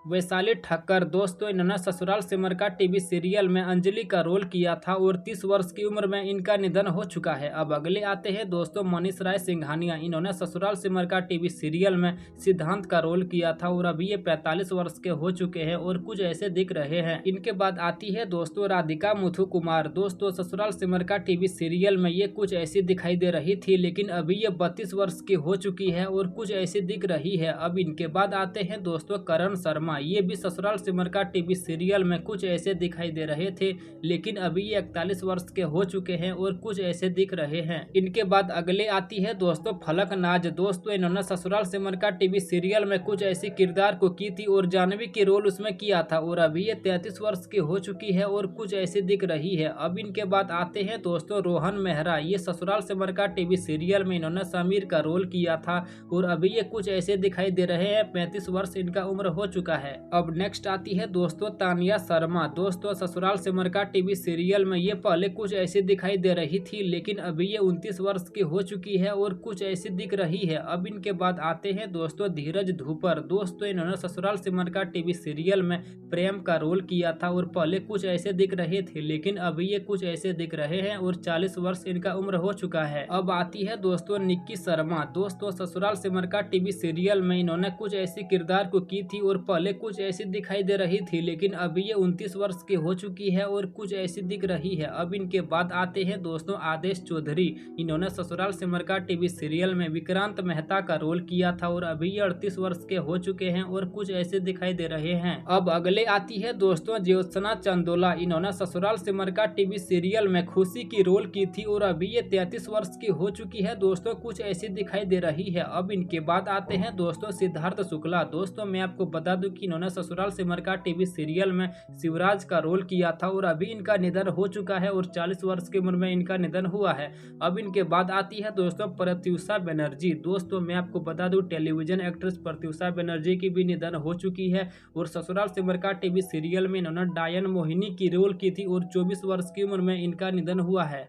वैशाली ठक्कर दोस्तों इन्होंने ससुराल सिमर का टीवी सीरियल में अंजलि का रोल किया था और 30 वर्ष की उम्र में इनका निधन हो चुका है। अब अगले आते हैं दोस्तों मनीष राय सिंघानिया। इन्होंने ससुराल सिमर का टीवी सीरियल में सिद्धांत का रोल किया था और अभी ये 45 वर्ष के हो चुके हैं और कुछ ऐसे दिख रहे हैं। इनके बाद आती है दोस्तों राधिका मुथु कुमार। दोस्तों ससुराल सिमर का टीवी सीरियल में ये कुछ ऐसी दिखाई दे रही थी, लेकिन अभी ये 32 वर्ष की हो चुकी है और कुछ ऐसी दिख रही है। अब इनके बाद आते हैं दोस्तों करण शर्मा। ये भी ससुराल सिमर का टीवी सीरियल में कुछ ऐसे दिखाई दे रहे थे, लेकिन अभी ये 41 वर्ष के हो चुके हैं और कुछ ऐसे दिख रहे हैं। इनके बाद अगले आती है दोस्तों फलक नाज। दोस्तों इन्होंने ससुराल सिमर का टीवी सीरियल में कुछ ऐसी किरदार को की थी और जानवी की रोल उसमें किया था और अभी ये 33 वर्ष की हो चुकी है और कुछ ऐसी दिख रही है। अब इनके बाद आते हैं दोस्तों रोहन मेहरा। ये ससुराल सिमर का टीवी सीरियल में इन्होंने समीर का रोल किया था और अभी ये कुछ ऐसे दिखाई दे रहे हैं। 35 वर्ष इनका उम्र हो चुका है। अब नेक्स्ट आती है दोस्तों तानिया शर्मा। दोस्तों ससुराल सिमर का टीवी सीरियल में ये पहले कुछ ऐसी दिखाई दे रही थी, लेकिन अभी ये 29 वर्ष की हो चुकी है और कुछ ऐसी दिख रही है। अब इनके बाद आते हैं दोस्तों धीरज धूपर। दोस्तों इन्होंने ससुराल सिमर का टीवी सीरियल में प्रेम का रोल किया था और पहले कुछ ऐसे दिख रहे थे, लेकिन अभी ये कुछ ऐसे दिख रहे हैं और 40 वर्ष इनका उम्र हो चुका है। अब आती है दोस्तों निक्की शर्मा। दोस्तों ससुराल सिमर का टीवी सीरियल में इन्होंने कुछ ऐसी किरदार को की थी और पहले कुछ ऐसी दिखाई दे रही थी, लेकिन अभी ये 29 वर्ष की हो चुकी है और कुछ ऐसी दिख रही है। अब इनके बाद आते हैं दोस्तों आदेश चौधरी। इन्होंने ससुराल सिमर का टीवी सीरियल में विक्रांत मेहता का रोल किया था और अभी ये 38 वर्ष के हो चुके हैं और कुछ ऐसे दिखाई दे रहे हैं। अब अगले आती है दोस्तों ज्योत्सना चंदोला। इन्होंने ससुराल सिमर का टीवी सीरियल में खुशी की रोल की थी और अभी ये 33 वर्ष की हो चुकी है। दोस्तों कुछ ऐसी दिखाई दे रही है। अब इनके बाद आते हैं दोस्तों सिद्धार्थ शुक्ला। दोस्तों मैं आपको बता दूं कि इन्होंने ससुराल सिमर का टीवी सीरियल में शिवराज का रोल किया था और अभी इनका निधन हो चुका है और 40 वर्ष की उम्र में इनका निधन हुआ है। अब इनके बाद आती है दोस्तों प्रत्युषा बनर्जी। दोस्तों मैं आपको बता दूं टेलीविजन एक्ट्रेस प्रत्युषा बनर्जी की भी निधन हो चुकी है और ससुराल सिमर का टीवी सीरियल में इन्होंने डायन मोहिनी की रोल की थी और 24 वर्ष की उम्र में इनका निधन हुआ है।